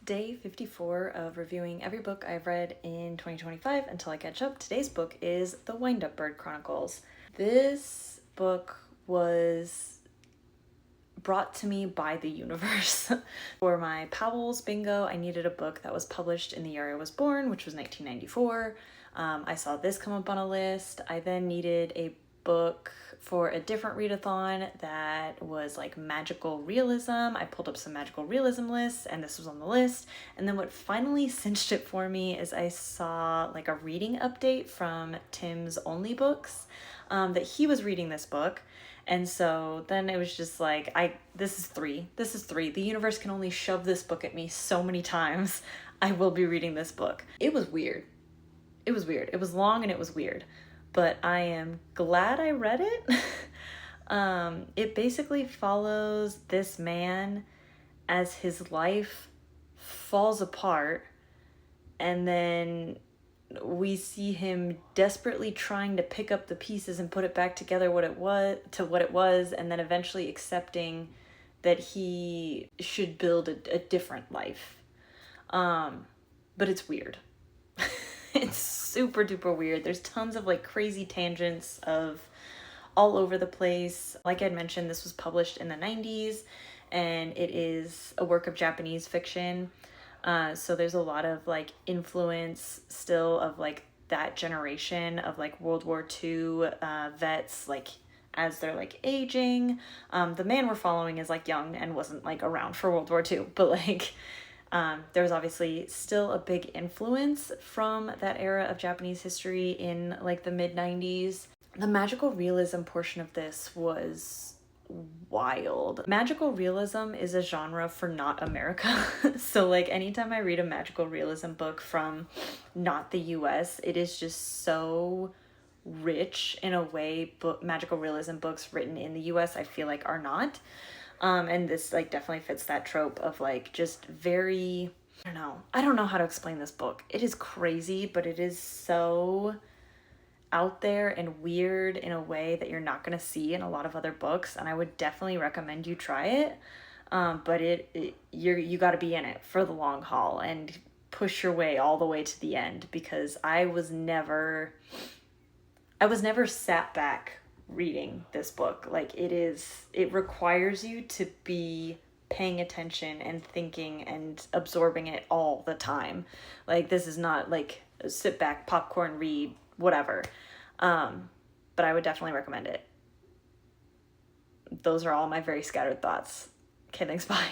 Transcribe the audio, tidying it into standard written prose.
Day 54 of reviewing every book I've read in 2025 until I catch up. Today's book is The Wind-Up Bird Chronicles. This book was brought to me by the universe. For my Powell's bingo, I needed a book that was published in the year I was born, which was 1994. I saw this come up on a list. I then needed a book for a different readathon that was like magical realism. I pulled up some magical realism lists and this was on the list. And then what finally cinched it for me is I saw like a reading update from Tim's Only Books, that he was reading this book. And so then it was just like, this is three. The universe can only shove this book at me so many times. I will be reading this book. It was weird. It was long and it was weird. But I am glad I read it. It basically follows this man as his life falls apart, and then we see him desperately trying to pick up the pieces and put it back together what it was, and then eventually accepting that he should build a different life. But it's weird. It's super duper weird. There's tons of like crazy tangents of all over the place. Like I'd mentioned, this was published in the 90s and it is a work of Japanese fiction. So there's a lot of like influence still of like that generation of like World War II vets, like as they're like aging. The man we're following is like young and wasn't like around for World War II, but like there was obviously still a big influence from that era of Japanese history in like the mid-90s. The magical realism portion of this was wild. Magical realism is a genre for not America. So like anytime I read a magical realism book from not the US, it is just so rich in a way magical realism books written in the US I feel like are not. And this like definitely fits that trope of like just very, I don't know how to explain this book. It is crazy, but it is so out there and weird in a way that you're not going to see in a lot of other books. And I would definitely recommend you try it. But you got to be in it for the long haul and push your way all the way to the end, because I was never sat back reading this book. Like it requires you to be paying attention and thinking and absorbing it all the time. Like this is not like sit back, popcorn, read, whatever. But I would definitely recommend it. Those are all my very scattered thoughts. Okay, thanks, bye.